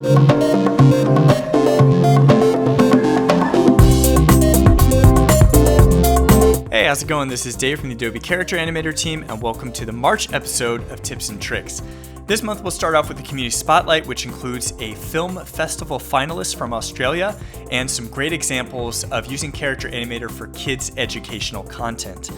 Hey, how's it going? This is Dave from the Adobe Character Animator team, and welcome to the March episode of Tips and Tricks. This month we'll start off with the Community Spotlight, which includes a film festival finalist from Australia and some great examples of using Character Animator for kids' educational content.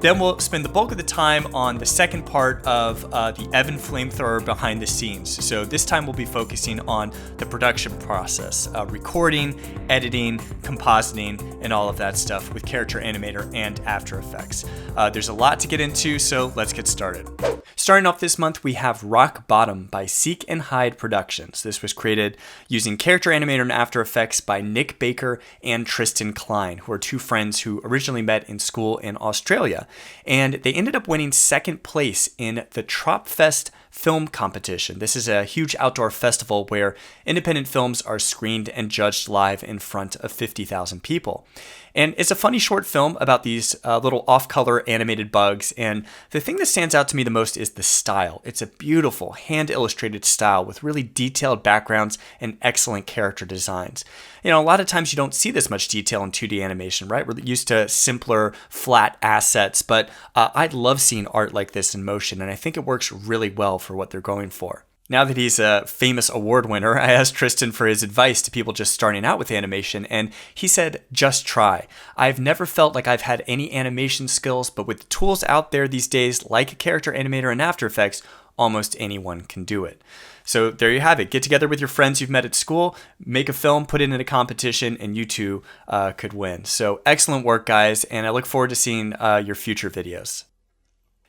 Then we'll spend the bulk of the time on the second part of the Evan Flamethrower behind the scenes. So this time we'll be focusing on the production process, recording, editing, compositing, and all of that stuff with Character Animator and After Effects. There's a lot to get into, so let's get started. Starting off this month, we have Rock Bottom by Seek and Hide Productions. This was created using Character Animator and After Effects by Nick Baker and Tristan Klein, who are two friends who originally met in school in Australia. And they ended up winning second place in the Tropfest film competition. This is a huge outdoor festival where independent films are screened and judged live in front of 50,000 people. And it's a funny short film about these little off-color animated bugs. And the thing that stands out to me the most is the style. It's a beautiful hand-illustrated style with really detailed backgrounds and excellent character designs. You know, a lot of times you don't see this much detail in 2D animation, right? We're used to simpler, flat assets, but I love seeing art like this in motion, and I think it works really well for what they're going for. Now that he's a famous award winner, I asked Tristan for his advice to people just starting out with animation, and he said, just try. I've never felt like I've had any animation skills, but with the tools out there these days, like Character Animator and After Effects, almost anyone can do it. So there you have it. Get together with your friends you've met at school, make a film, put it in a competition, and you too could win. So excellent work, guys, and I look forward to seeing your future videos.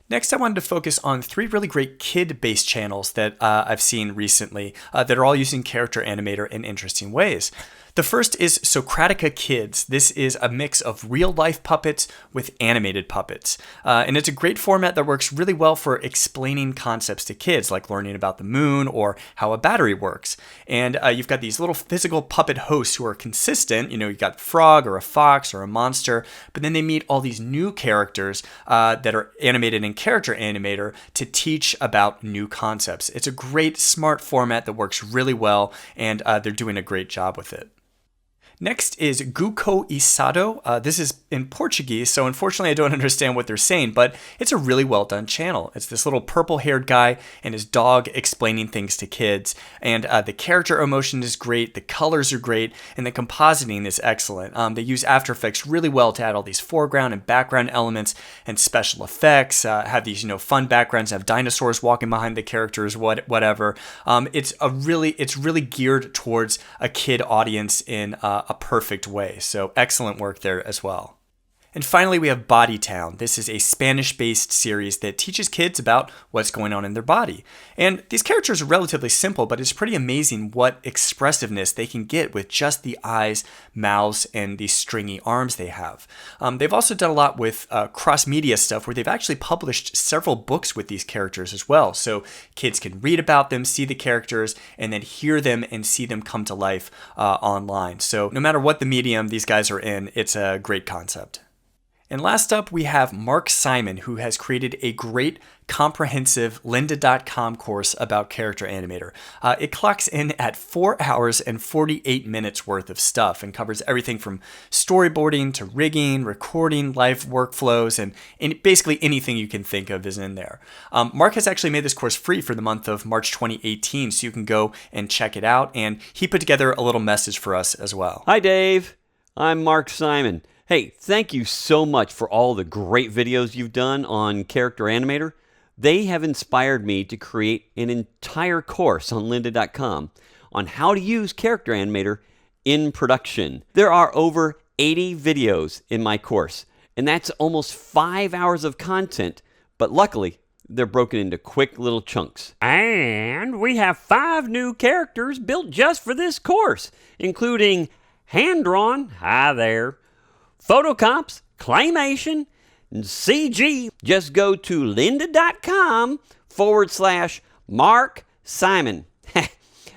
Next, I wanted to focus on three really great kid-based channels that I've seen recently that are all using Character Animator in interesting ways. The first is Socratica Kids. This is a mix of real-life puppets with animated puppets. And it's a great format that works really well for explaining concepts to kids, like learning about the moon or how a battery works. And you've got these little physical puppet hosts who are consistent. You know, you've got a frog or a fox or a monster, but then they meet all these new characters that are animated in Character Animator to teach about new concepts. It's a great, smart format that works really well, and they're doing a great job with it. Next is Guco Isado. This is in Portuguese, so unfortunately I don't understand what they're saying, but it's a really well done channel. It's this little purple-haired guy and his dog explaining things to kids, and the character emotion is great, the colors are great, and the compositing is excellent. They use After Effects really well to add all these foreground and background elements and special effects, have these fun backgrounds, have dinosaurs walking behind the characters, whatever. It's really geared towards a kid audience in a perfect way. So excellent work there as well. And finally, we have Body Town. This is a Spanish-based series that teaches kids about what's going on in their body. And these characters are relatively simple, but it's pretty amazing what expressiveness they can get with just the eyes, mouths, and these stringy arms they have. They've also done a lot with cross-media stuff where they've actually published several books with these characters as well. So kids can read about them, see the characters, and then hear them and see them come to life online. So no matter what the medium these guys are in, it's a great concept. And last up, we have Mark Simon, who has created a great comprehensive lynda.com course about Character Animator. It clocks in at 4 hours and 48 minutes worth of stuff and covers everything from storyboarding to rigging, recording, live workflows, and basically anything you can think of is in there. Mark has actually made this course free for the month of March 2018, so you can go and check it out, and he put together a little message for us as well. Hi, Dave. I'm Mark Simon. Hey, thank you so much for all the great videos you've done on Character Animator. They have inspired me to create an entire course on lynda.com on how to use Character Animator in production. There are over 80 videos in my course, and that's almost 5 hours of content, but luckily, they're broken into quick little chunks. And we have 5 new characters built just for this course, including hand-drawn, hi there, photocomps, claymation, and CG. Just go to lynda.com/Mark Simon.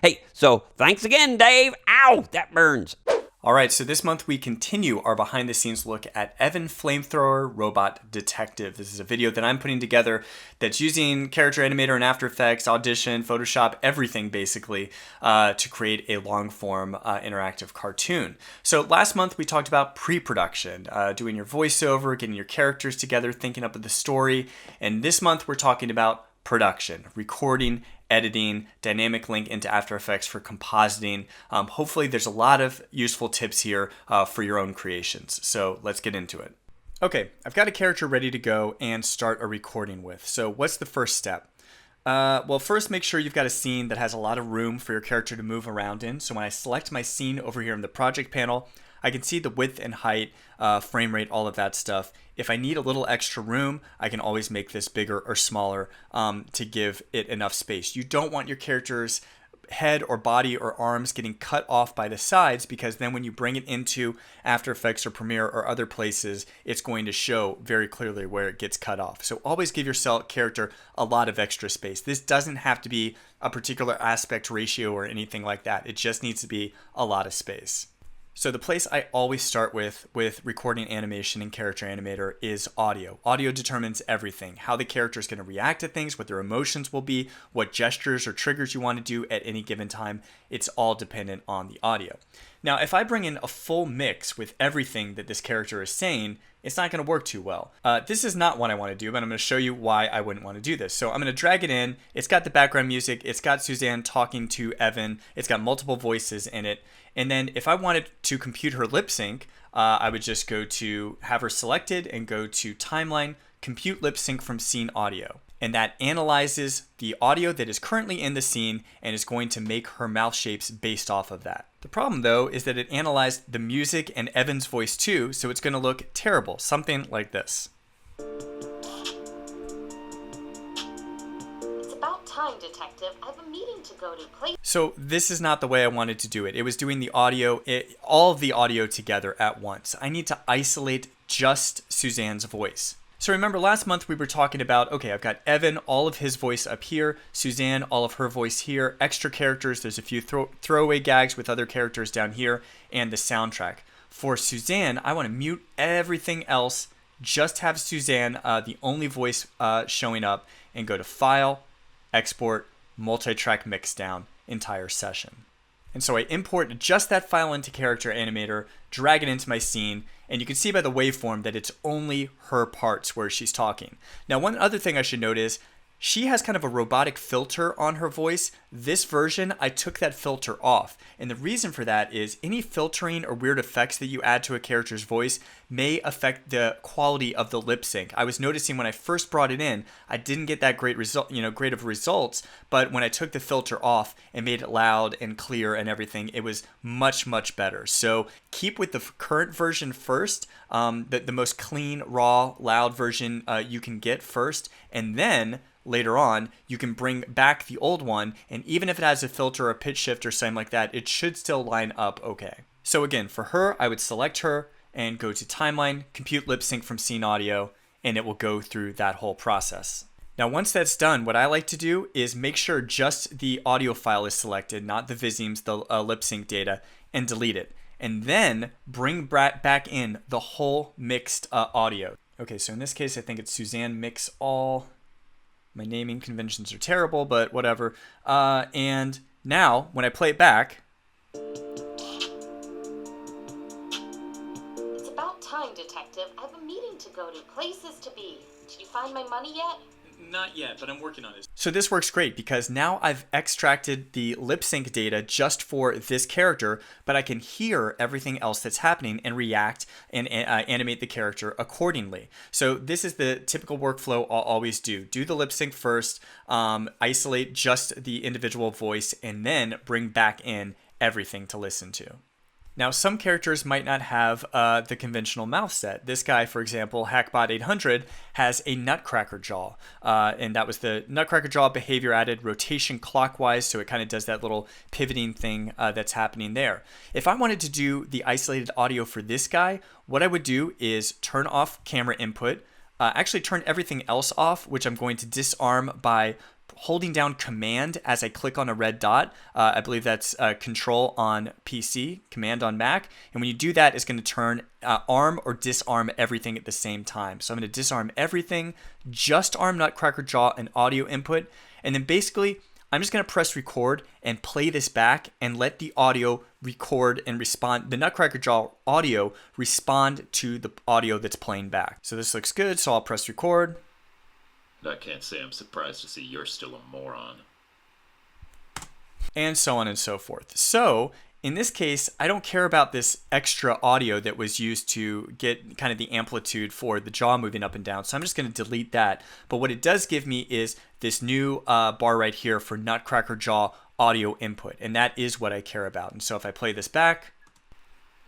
Hey, so thanks again, Dave. Ow, that burns. All right, so this month we continue our behind the scenes look at Evan Flamethrower Robot Detective. This is a video that I'm putting together that's using Character Animator and After Effects, Audition, Photoshop, everything basically to create a long form interactive cartoon. So last month we talked about pre-production, doing your voiceover, getting your characters together, thinking up of the story. And this month we're talking about production, recording, editing, dynamic link into After Effects for compositing. Hopefully there's a lot of useful tips here for your own creations. So let's get into it. Okay, I've got a character ready to go and start a recording with. So what's the first step? Well, first make sure you've got a scene that has a lot of room for your character to move around in. So when I select my scene over here in the project panel, I can see the width and height, frame rate, all of that stuff. If I need a little extra room, I can always make this bigger or smaller to give it enough space. You don't want your character's head or body or arms getting cut off by the sides, because then when you bring it into After Effects or Premiere or other places, it's going to show very clearly where it gets cut off. So always give your character a lot of extra space. This doesn't have to be a particular aspect ratio or anything like that. It just needs to be a lot of space. So the place I always start with recording animation in Character Animator is audio. Audio determines everything. How the character is going to react to things, what their emotions will be, what gestures or triggers you want to do at any given time. It's all dependent on the audio. Now, if I bring in a full mix with everything that this character is saying, it's not going to work too well. This is not what I want to do, but I'm going to show you why I wouldn't want to do this. So I'm going to drag it in. It's got the background music. It's got Suzanne talking to Evan. It's got multiple voices in it. And then if I wanted to compute her lip sync, I would just go to have her selected and go to Timeline, Compute Lip Sync from Scene Audio. And that analyzes the audio that is currently in the scene and is going to make her mouth shapes based off of that. The problem though is that it analyzed the music and Evan's voice too, so it's going to look terrible, something like this. It's about time, detective. I have a meeting to go to. Please. So this is not the way I wanted to do it. It was doing the audio, all of the audio together at once. I need to isolate just Suzanne's voice. So remember last month we were talking about, okay, I've got Evan, all of his voice up here, Suzanne, all of her voice here, extra characters, there's a few throwaway gags with other characters down here, and the soundtrack. For Suzanne, I want to mute everything else, just have Suzanne, the only voice showing up, and go to File, Export, Multi-Track Mixdown, Entire Session. And so I import just that file into Character Animator, drag it into my scene, and you can see by the waveform that it's only her parts where she's talking. Now, one other thing I should note is she has kind of a robotic filter on her voice. This version, I took that filter off. And the reason for that is any filtering or weird effects that you add to a character's voice may affect the quality of the lip sync. I was noticing when I first brought it in, I didn't get that great of results, but when I took the filter off and made it loud and clear and everything, it was much, much better. So keep with the current version first, the most clean, raw, loud version you can get first, and then later on, you can bring back the old one, and even if it has a filter or a pitch shift or something like that, it should still line up okay. So again, for her, I would select her and go to Timeline, Compute Lip Sync from Scene Audio, and it will go through that whole process. Now, once that's done, what I like to do is make sure just the audio file is selected, not the visemes, the lip sync data, and delete it. And then bring back in the whole mixed audio. Okay, so in this case, I think it's Suzanne Mix All. My naming conventions are terrible, but whatever. And now, when I play it back... It's about time, detective. I have a meeting to go to. Places to be. Did you find my money yet? Not yet, but I'm working on it. So this works great because now I've extracted the lip sync data just for this character, but I can hear everything else that's happening and react and animate the character accordingly. So this is the typical workflow I'll always do. Do the lip sync first, isolate just the individual voice, and then bring back in everything to listen to. Now, some characters might not have the conventional mouth set. This guy, for example, Hackbot 800, has a Nutcracker Jaw. And that was the Nutcracker Jaw behavior added rotation clockwise, so it kind of does that little pivoting thing that's happening there. If I wanted to do the isolated audio for this guy, what I would do is turn off camera input, actually turn everything else off, which I'm going to disarm by holding down Command as I click on a red dot. I believe that's Control on PC, Command on Mac. And when you do that, it's going to turn arm or disarm everything at the same time. So I'm going to disarm everything, just arm Nutcracker Jaw and audio input. And then basically, I'm just going to press record and play this back and let the audio record and respond. The Nutcracker Jaw audio respond to the audio that's playing back. So this looks good. So I'll press record. I can't say I'm surprised to see you're still a moron. And so on and so forth. So in this case, I don't care about this extra audio that was used to get kind of the amplitude for the jaw moving up and down. So I'm just going to delete that. But what it does give me is this new bar right here for Nutcracker Jaw audio input. And that is what I care about. And so if I play this back.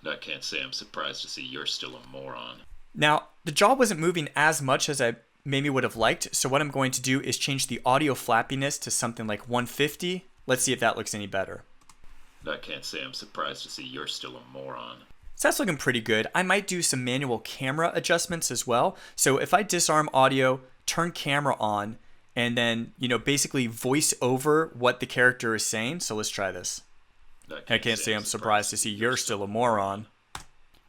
I can't say I'm surprised to see you're still a moron. Now, the jaw wasn't moving as much as I maybe would have liked. So what I'm going to do is change the audio flappiness to something like 150. Let's see if that looks any better. I can't say I'm surprised to see you're still a moron. So that's looking pretty good. I might do some manual camera adjustments as well. So if I disarm audio, turn camera on, and then, basically voice over what the character is saying. So let's try this. I can't say I'm surprised to see you're still a moron.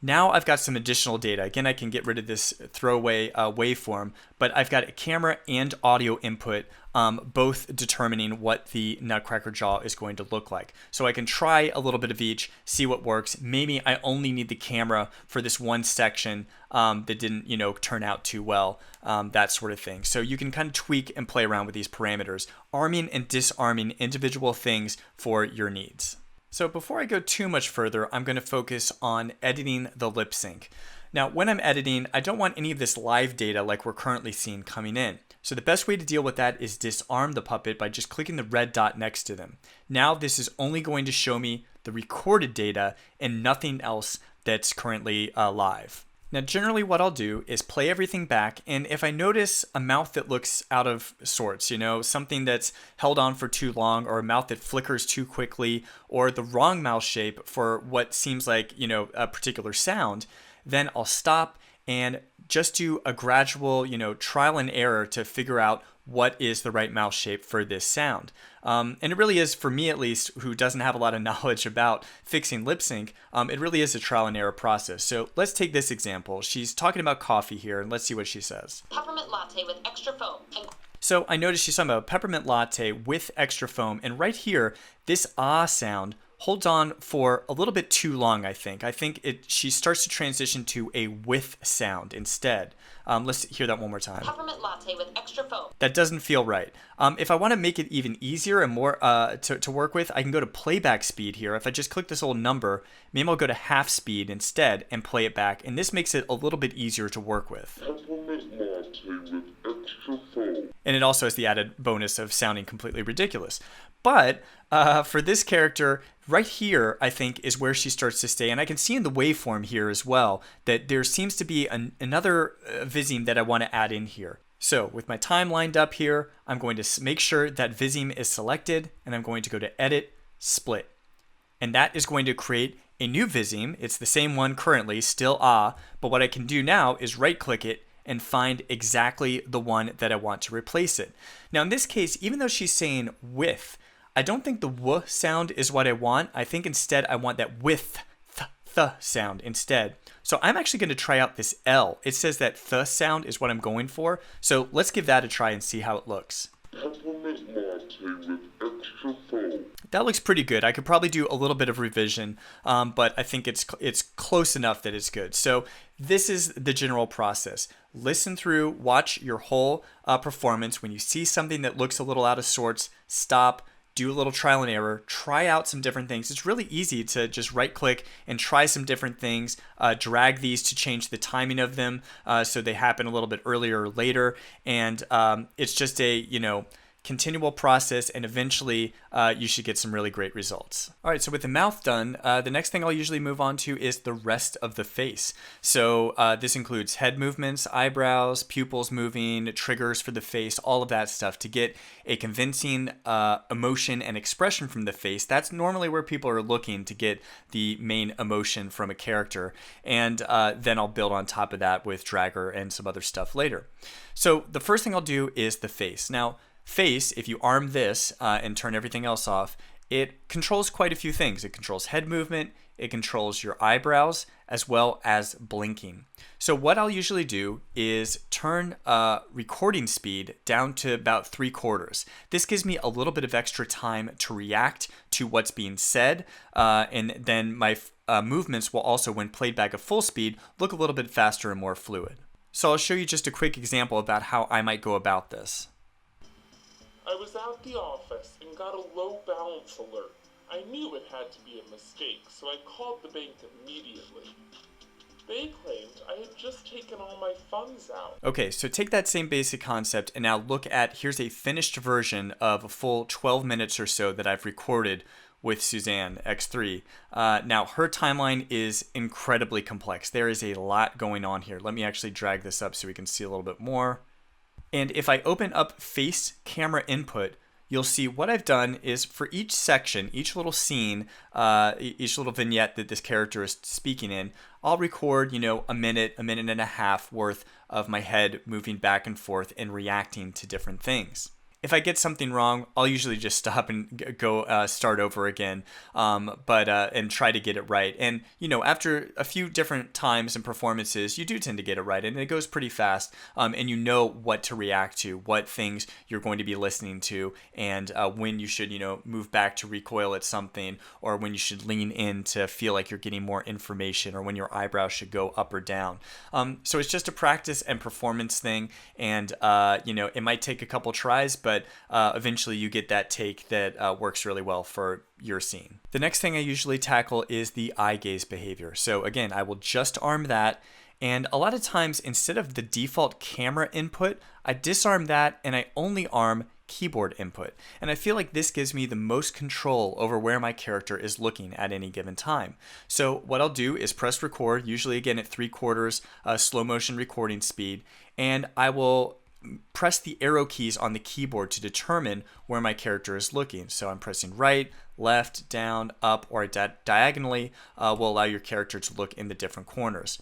Now I've got some additional data. Again, I can get rid of this throwaway waveform, but I've got a camera and audio input, both determining what the Nutcracker Jaw is going to look like. So I can try a little bit of each, see what works. Maybe I only need the camera for this one section that didn't, turn out too well, that sort of thing. So you can kind of tweak and play around with these parameters, arming and disarming individual things for your needs. So before I go too much further, I'm going to focus on editing the lip sync. Now, when I'm editing, I don't want any of this live data like we're currently seeing coming in. So the best way to deal with that is disarm the puppet by just clicking the red dot next to them. Now this is only going to show me the recorded data and nothing else that's currently live. Now, generally what I'll do is play everything back, and if I notice a mouth that looks out of sorts, something that's held on for too long, or a mouth that flickers too quickly, or the wrong mouth shape for what seems like, a particular sound, then I'll stop and just do a gradual, trial and error to figure out what is the right mouth shape for this sound. And it really is, for me at least, who doesn't have a lot of knowledge about fixing lip sync, it really is a trial and error process. So let's take this example. She's talking about coffee here, and let's see what she says. Peppermint latte with extra foam. So I noticed she's talking about a peppermint latte with extra foam, and right here, this ah sound holds on for a little bit too long, I think. She starts to transition to a with sound instead. Let's hear that one more time. Peppermint latte with extra foam. That doesn't feel right. If I want to make it even easier and more to work with, I can go to playback speed here. If I just click this little number, maybe I'll go to half speed instead and play it back. And this makes it a little bit easier to work with. Peppermint latte with extra foam. And it also has the added bonus of sounding completely ridiculous. But for this character, right here, I think, is where she starts to stay. And I can see in the waveform here as well that there seems to be another viseme that I want to add in here. So with my time lined up here, I'm going to make sure that viseme is selected, and I'm going to go to Edit, Split. And that is going to create a new viseme. It's the same one currently, still ah, but what I can do now is right-click it and find exactly the one that I want to replace it. Now in this case, even though she's saying with, I don't think the w sound is what I want. I think instead I want that with th sound instead. So I'm actually going to try out this L. It says that th sound is what I'm going for. So let's give that a try and see how it looks. Peppermint latte with extra foam. That looks pretty good. I could probably do a little bit of revision, but I think it's close enough that it's good. So this is the general process. Listen through, watch your whole performance. When you see something that looks a little out of sorts, stop, do a little trial and error, try out some different things. It's really easy to just right click and try some different things, drag these to change the timing of them so they happen a little bit earlier or later. And it's just a, continual process, and eventually you should get some really great results. All right, so with the mouth done, the next thing I'll usually move on to is the rest of the face. So this includes head movements, eyebrows, pupils moving, triggers for the face, all of that stuff to get a convincing emotion and expression from the face. That's normally where people are looking to get the main emotion from a character. And then I'll build on top of that with dragger and some other stuff later. So the first thing I'll do is the face. Now, face, if you arm this and turn everything else off, it controls quite a few things. It controls head movement, it controls your eyebrows, as well as blinking. So what I'll usually do is turn recording speed down to about 3/4. This gives me a little bit of extra time to react to what's being said, and then my movements will also, when played back at full speed, look a little bit faster and more fluid. So I'll show you just a quick example about how I might go about this. I was at the office and got a low balance alert. I knew it had to be a mistake, so I called the bank immediately. They claimed I had just taken all my funds out. Okay, so take that same basic concept and now look at, here's a finished version of a full 12 minutes or so that I've recorded with Suzanne, X3. Now, her timeline is incredibly complex. There is a lot going on here. Let me actually drag this up so we can see a little bit more. And if I open up face camera input, you'll see what I've done is for each section, each little scene, each little vignette that this character is speaking in, I'll record, a minute and a half worth of my head moving back and forth and reacting to different things. If I get something wrong, I'll usually just stop and go start over again, and try to get it right. And after a few different times and performances, you do tend to get it right, and it goes pretty fast. And you know what to react to, what things you're going to be listening to, and when you should, move back to recoil at something, or when you should lean in to feel like you're getting more information, or when your eyebrows should go up or down. So it's just a practice and performance thing, and it might take a couple tries, but eventually you get that take that works really well for your scene. The next thing I usually tackle is the eye gaze behavior. So again, I will just arm that, and a lot of times instead of the default camera input, I disarm that and I only arm keyboard input. And I feel like this gives me the most control over where my character is looking at any given time. So what I'll do is press record, usually again at 3/4 slow motion recording speed, and I will press the arrow keys on the keyboard to determine where my character is looking. So I'm pressing right, left, down, up, or diagonally will allow your character to look in the different corners.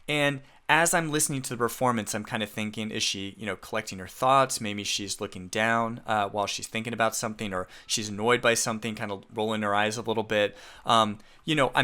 And as I'm listening to the performance, I'm kind of thinking, is she, collecting her thoughts? Maybe she's looking down while she's thinking about something, or she's annoyed by something, kind of rolling her eyes a little bit. I'm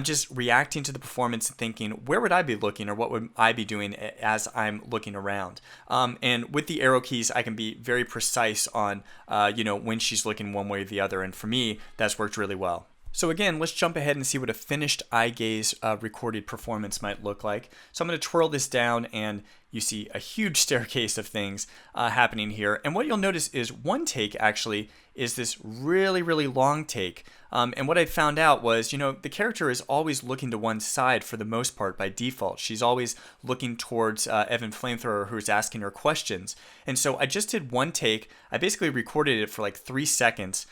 just reacting to the performance and thinking, where would I be looking, or what would I be doing as I'm looking around? And with the arrow keys, I can be very precise on, when she's looking one way or the other. And for me, that's worked really well. So again, let's jump ahead and see what a finished eye gaze recorded performance might look like. So I'm going to twirl this down, and you see a huge staircase of things happening here. And what you'll notice is one take actually is this really, really long take. And what I found out was, the character is always looking to one side for the most part by default. She's always looking towards Evan Flamethrower, who's asking her questions. And so I just did one take. I basically recorded it for like 3 seconds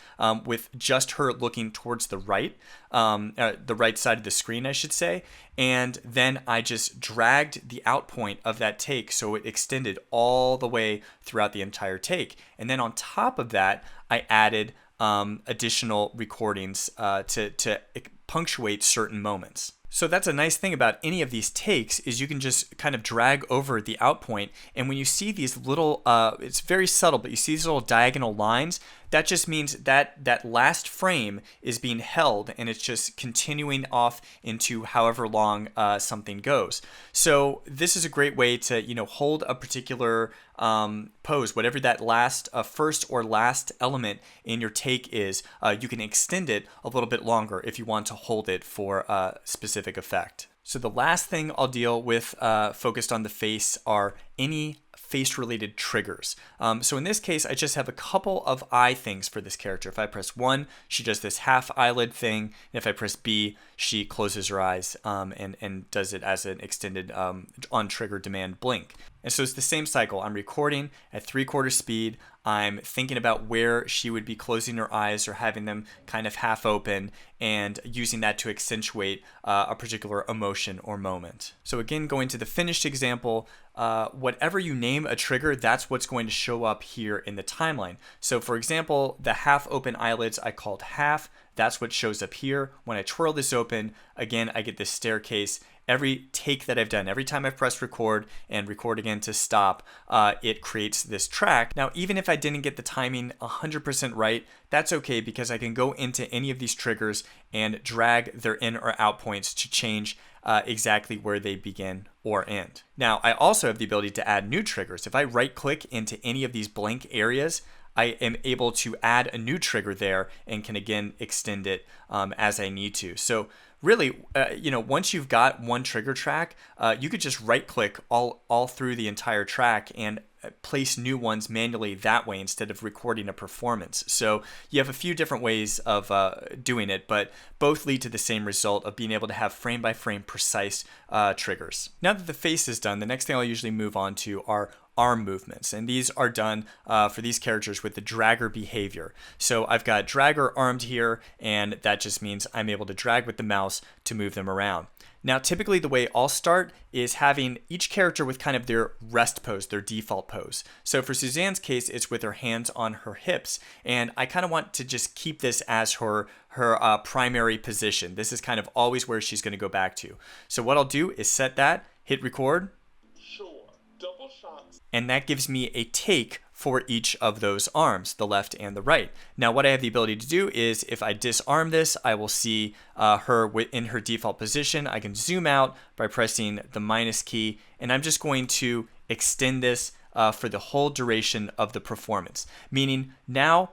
with just her looking towards the right side of the screen, I should say. And then I just dragged the out point of that take so it extended all the way throughout the entire take. And then on top of that, I added additional recordings to punctuate certain moments. So that's a nice thing about any of these takes is you can just kind of drag over the out point, and when you see these little, it's very subtle, but you see these little diagonal lines, that just means that that last frame is being held and it's just continuing off into however long something goes. So this is a great way to, hold a particular pose, whatever that last first or last element in your take is. You can extend it a little bit longer if you want to hold it for a specific effect. So the last thing I'll deal with focused on the face are any face-related triggers. So in this case, I just have a couple of eye things for this character. If I press 1, she does this half eyelid thing. And if I press B, she closes her eyes and does it as an extended on-trigger demand blink. And so it's the same cycle. I'm recording at 3/4 speed. I'm thinking about where she would be closing her eyes or having them kind of half open, and using that to accentuate a particular emotion or moment. So again, going to the finished example, whatever you name a trigger, that's what's going to show up here in the timeline. So for example, the half open eyelids I called half, That's what shows up here. When I twirl this open, again, I get this staircase. Every take that I've done, every time I've pressed record and record again to stop, it creates this track. Now, even if I didn't get the timing 100% right, that's okay because I can go into any of these triggers and drag their in or out points to change exactly where they begin or end. Now, I also have the ability to add new triggers. If I right click into any of these blank areas, I am able to add a new trigger there and can again extend it as I need to. So really, once you've got one trigger track, you could just right click all through the entire track and place new ones manually that way instead of recording a performance. So you have a few different ways of doing it, but both lead to the same result of being able to have frame by frame precise triggers. Now that the face is done, the next thing I'll usually move on to are arm movements, and these are done for these characters with the dragger behavior. So I've got dragger armed here, and that just means I'm able to drag with the mouse to move them around. Now, typically the way I'll start is having each character with kind of their rest pose, their default pose. So for Suzanne's case, it's with her hands on her hips, and I kind of want to just keep this as her primary position. This is kind of always where she's going to go back to. So what I'll do is set that, hit record, double shots, and that gives me a take for each of those arms, the left and the right. Now, what I have the ability to do is if I disarm this, I will see her in her default position. I can zoom out by pressing the minus key, and I'm just going to extend this for the whole duration of the performance, meaning now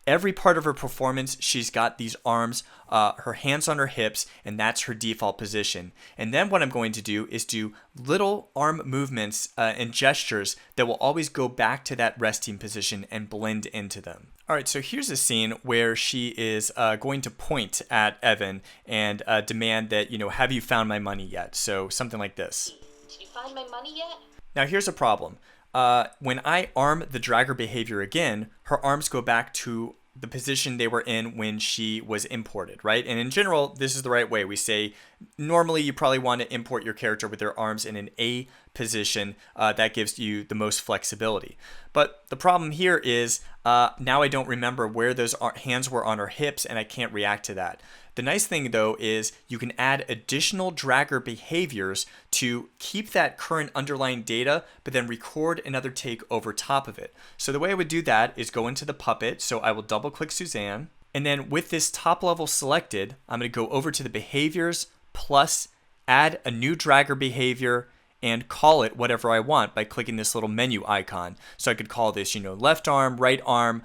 every part of her performance, she's got these arms, her hands on her hips, and that's her default position. And then what I'm going to do is do little arm movements and gestures that will always go back to that resting position and blend into them. All right, so here's a scene where she is going to point at Evan and demand that, have you found my money yet? So something like this. Did you find my money yet? Now here's a problem. When I arm the dragger behavior again, her arms go back to the position they were in when she was imported, right? And in general, this is the right way. We say normally you probably want to import your character with their arms in an A position. That gives you the most flexibility. But the problem here is now I don't remember where those hands were on her hips, and I can't react to that. The nice thing though is you can add additional dragger behaviors to keep that current underlying data, but then record another take over top of it. So the way I would do that is go into the puppet. So I will double click Suzanne. And then with this top level selected, I'm going to go over to the behaviors plus add a new dragger behavior and call it whatever I want by clicking this little menu icon. So I could call this, left arm, right arm,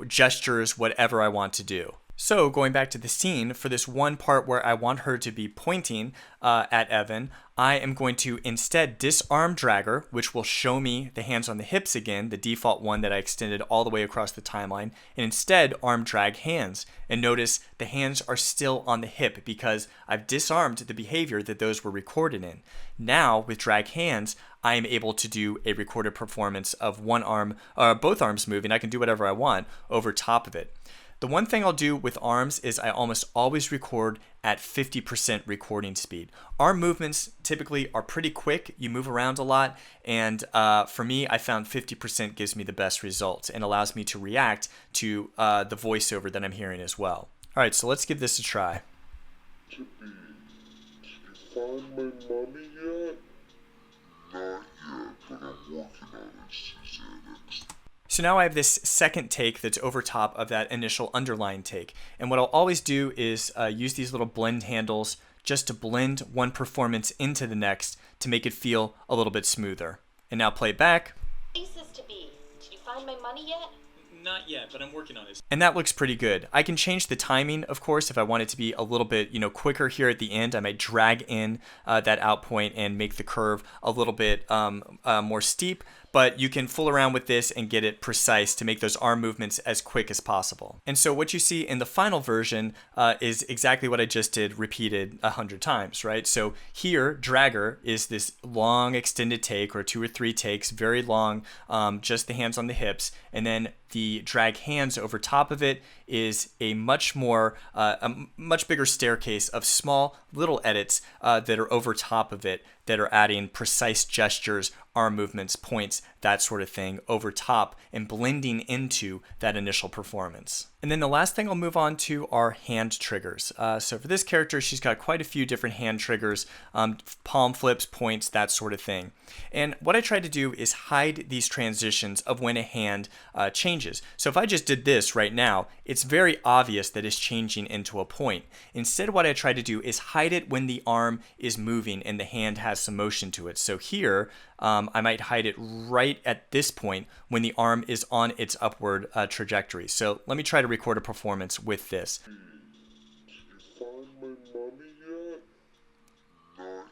gestures, whatever I want to do. So going back to the scene, for this one part where I want her to be pointing at Evan, I am going to instead disarm dragger, which will show me the hands on the hips again, the default one that I extended all the way across the timeline, and instead arm drag hands. And notice the hands are still on the hip because I've disarmed the behavior that those were recorded in. Now with drag hands, I am able to do a recorded performance of one arm, both arms moving. I can do whatever I want over top of it. The one thing I'll do with arms is I almost always record at 50% recording speed. Arm movements typically are pretty quick. You move around a lot. And for me, I found 50% gives me the best results and allows me to react to the voiceover that I'm hearing as well. All right, so let's give this a try. Did you find my money yet? Not yet, but I'm working on it, Suzanne. So now I have this second take that's over top of that initial underlying take. And what I'll always do is use these little blend handles just to blend one performance into the next to make it feel a little bit smoother. And now play back. Places to be. Did you find my money yet? Not yet, but I'm working on it. And that looks pretty good. I can change the timing, of course, if I want it to be a little bit, quicker here at the end. I might drag in that out point and make the curve a little bit more steep. But you can fool around with this and get it precise to make those arm movements as quick as possible. And so what you see in the final version is exactly what I just did repeated 100 times, right? So here, dragger is this long extended take or 2 or 3 takes, very long, just the hands on the hips. And then the drag hands over top of it is a much bigger staircase of small little edits that are over top of it that are adding precise gestures, arm movements, points, that sort of thing over top and blending into that initial performance. And then the last thing I'll move on to are hand triggers. So for this character, she's got quite a few different hand triggers, palm flips, points, that sort of thing. And what I tried to do is hide these transitions of when a hand changes. So if I just did this right now, it's very obvious that it's changing into a point. Instead, what I tried to do is hide it when the arm is moving and the hand has some motion to it. So here, I might hide it right at this point when the arm is on its upward trajectory. So let me try to record a performance with this. Did you find my mommy yet? Not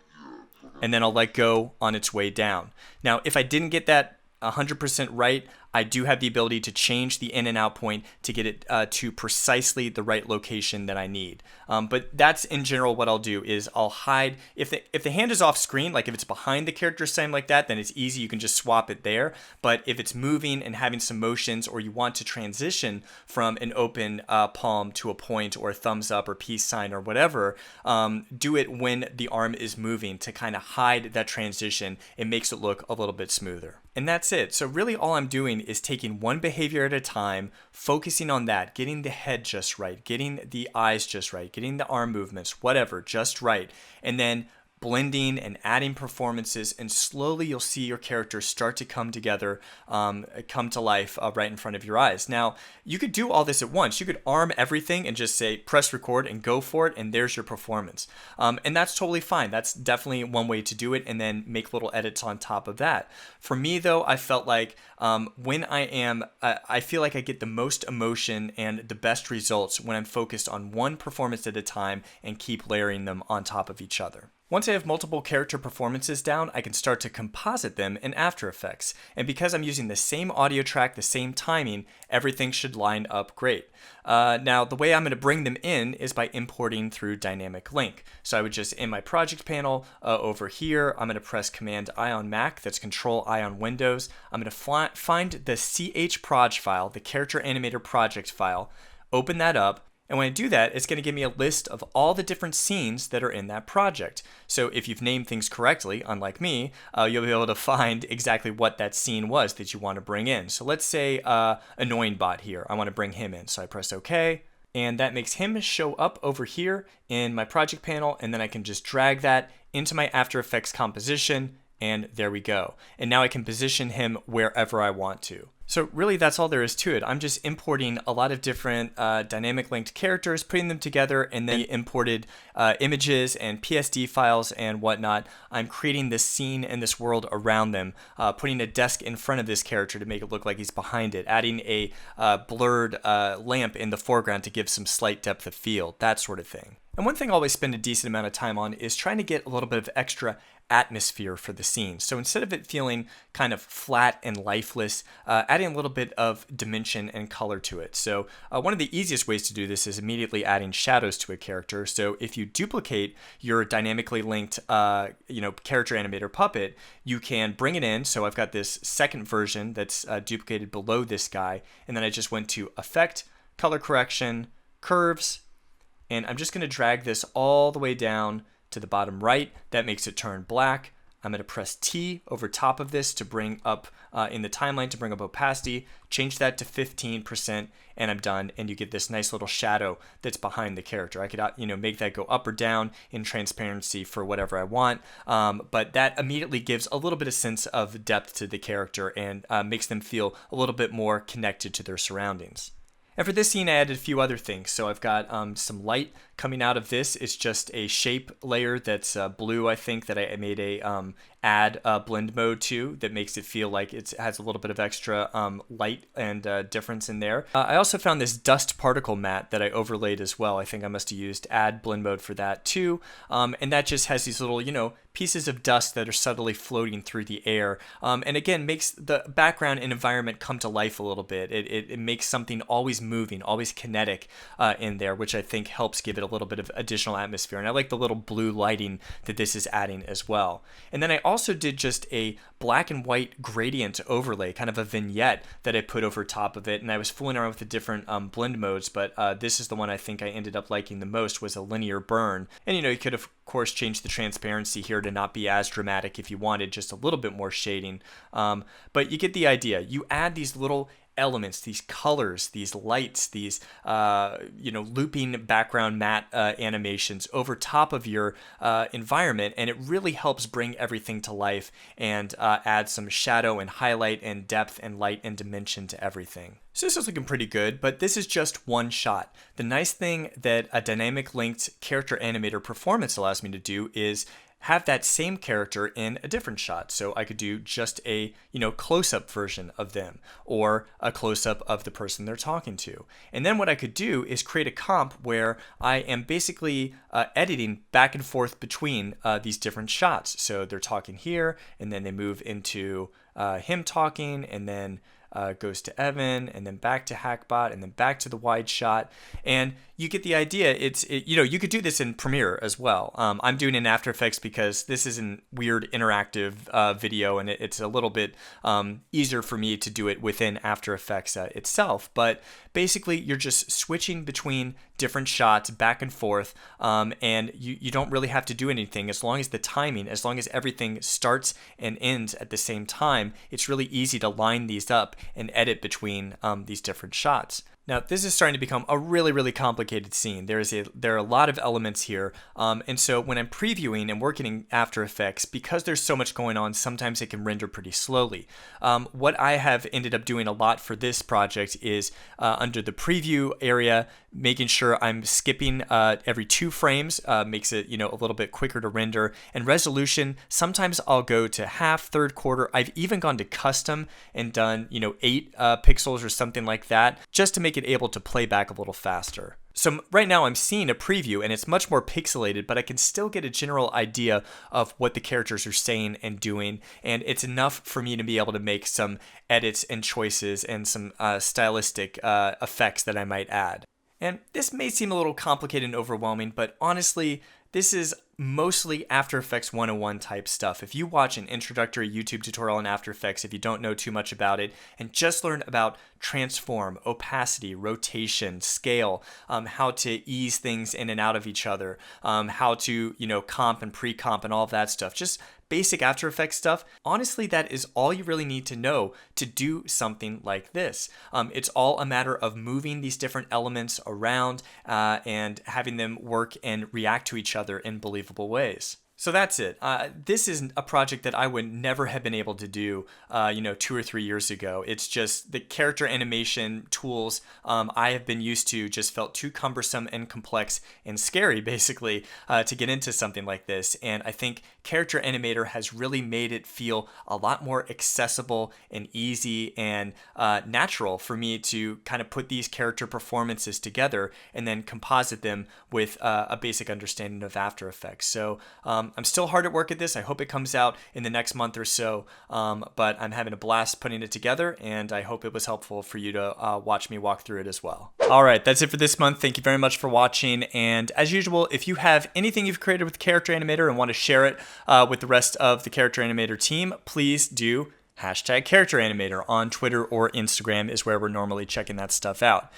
yet. And then I'll let go on its way down. Now, if I didn't get that 100% right, I do have the ability to change the in and out point to get it to precisely the right location that I need. But that's in general what I'll do is I'll hide, if the hand is off screen, like if it's behind the character something like that, then it's easy, you can just swap it there. But if it's moving and having some motions, or you want to transition from an open palm to a point or a thumbs up or peace sign or whatever, do it when the arm is moving to kind of hide that transition. It makes it look a little bit smoother. And that's it. So really all I'm doing is taking one behavior at a time, focusing on that, getting the head just right, getting the eyes just right, getting the arm movements, whatever, just right. And then blending and adding performances, and slowly you'll see your characters start to come together, come to life right in front of your eyes. Now, you could do all this at once. You could arm everything and just say, press record and go for it, and there's your performance. And that's totally fine. That's definitely one way to do it, and then make little edits on top of that. For me, though, I felt like when I feel like I get the most emotion and the best results when I'm focused on one performance at a time and keep layering them on top of each other. Once I have multiple character performances down, I can start to composite them in After Effects. And because I'm using the same audio track, the same timing, everything should line up great. Now, the way I'm going to bring them in is by importing through Dynamic Link. So I would just, in my project panel over here, I'm going to press Command-I on Mac, that's Control-I on Windows. I'm going to find the chproj file, the Character Animator project file, open that up. And when I do that, it's going to give me a list of all the different scenes that are in that project. So if you've named things correctly, unlike me, you'll be able to find exactly what that scene was that you want to bring in. So let's say Annoying Bot here. I want to bring him in. So I press OK. And that makes him show up over here in my project panel. And then I can just drag that into my After Effects composition. And there we go. And now I can position him wherever I want to. So really that's all there is to it. I'm just importing a lot of different dynamic linked characters, putting them together, and then imported images and PSD files and whatnot. I'm creating this scene and this world around them, putting a desk in front of this character to make it look like he's behind it, adding a blurred lamp in the foreground to give some slight depth of field, that sort of thing. And one thing I always spend a decent amount of time on is trying to get a little bit of extra atmosphere for the scene. So instead of it feeling kind of flat and lifeless, adding a little bit of dimension and color to it. So one of the easiest ways to do this is immediately adding shadows to a character. So if you duplicate your dynamically linked character animator puppet, you can bring it in. So I've got this second version that's duplicated below this guy, and then I just went to Effect, Color Correction, Curves, and I'm just going to drag this all the way down to the bottom right. That makes it turn black. I'm going to press T over top of this to bring up in the timeline to bring up opacity, change that to 15%, and I'm done. And you get this nice little shadow that's behind the character. I could make that go up or down in transparency for whatever I want, but that immediately gives a little bit of sense of depth to the character and makes them feel a little bit more connected to their surroundings. And for this scene, I added a few other things. So I've got some light coming out of this. It's just a shape layer that's blue, I think, that I made a add blend mode to that makes it feel like it has a little bit of extra light and difference in there. I also found this dust particle matte that I overlaid as well. I think I must have used add blend mode for that too. And that just has these little, pieces of dust that are subtly floating through the air. And again, makes the background and environment come to life a little bit. It makes something always moving, always kinetic in there, which I think helps give it a little bit of additional atmosphere. And I like the little blue lighting that this is adding as well. And then I also did just a black and white gradient overlay, kind of a vignette that I put over top of it. And I was fooling around with the different blend modes, but this is the one I think I ended up liking the most, was a linear burn. And you could of course change the transparency here to not be as dramatic if you wanted just a little bit more shading. But you get the idea. You add these little elements, these colors, these lights, these looping background matte animations over top of your environment, and it really helps bring everything to life and add some shadow and highlight and depth and light and dimension to everything. So this is looking pretty good, but this is just one shot. The nice thing that a dynamic linked character animator performance allows me to do is have that same character in a different shot. So I could do just a, close-up version of them, or a close-up of the person they're talking to. And then what I could do is create a comp where I am basically editing back and forth between these different shots. So they're talking here, and then they move into him talking, and then goes to Evan, and then back to Hackbot, and then back to the wide shot. And you get the idea. You could do this in Premiere as well. I'm doing it in After Effects because this is a weird interactive video, and it's a little bit easier for me to do it within After Effects itself. But basically, you're just switching between different shots back and forth, and you don't really have to do anything as long as the timing, as long as everything starts and ends at the same time. It's really easy to line these up and edit between these different shots. Now, this is starting to become a really, really complicated scene. There are a lot of elements here, and so when I'm previewing and working in After Effects, because there's so much going on, sometimes it can render pretty slowly. What I have ended up doing a lot for this project is under the preview area, making sure I'm skipping every 2 frames, makes it a little bit quicker to render. And resolution, sometimes I'll go to half, third, quarter. I've even gone to custom and done 8 pixels or something like that, just to make it able to play back a little faster. So right now I'm seeing a preview and it's much more pixelated, but I can still get a general idea of what the characters are saying and doing, and it's enough for me to be able to make some edits and choices and some stylistic effects that I might add. And this may seem a little complicated and overwhelming, but honestly, this is mostly After Effects 101 type stuff. If you watch an introductory YouTube tutorial on After Effects, if you don't know too much about it, and just learn about transform, opacity, rotation, scale, how to ease things in and out of each other, how to, comp and pre-comp and all of that stuff, just basic After Effects stuff, honestly, that is all you really need to know to do something like this. It's all a matter of moving these different elements around and having them work and react to each other in believable ways. So that's it. This is a project that I would never have been able to do, 2 or 3 years ago. It's just the character animation tools I have been used to just felt too cumbersome and complex and scary, basically, to get into something like this. And I think Character Animator has really made it feel a lot more accessible and easy and natural for me to kind of put these character performances together and then composite them with a basic understanding of After Effects. So I'm still hard at work at this. I hope it comes out in the next month or so, but I'm having a blast putting it together, and I hope it was helpful for you to watch me walk through it as well. All right, that's it for this month. Thank you very much for watching, and as usual, if you have anything you've created with Character Animator and want to share it with the rest of the Character Animator team, please do #Character Animator on Twitter or Instagram is where we're normally checking that stuff out.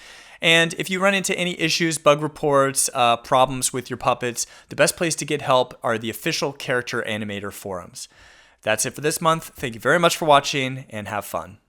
And if you run into any issues, bug reports, problems with your puppets, the best place to get help are the official Character Animator forums. That's it for this month. Thank you very much for watching, and have fun.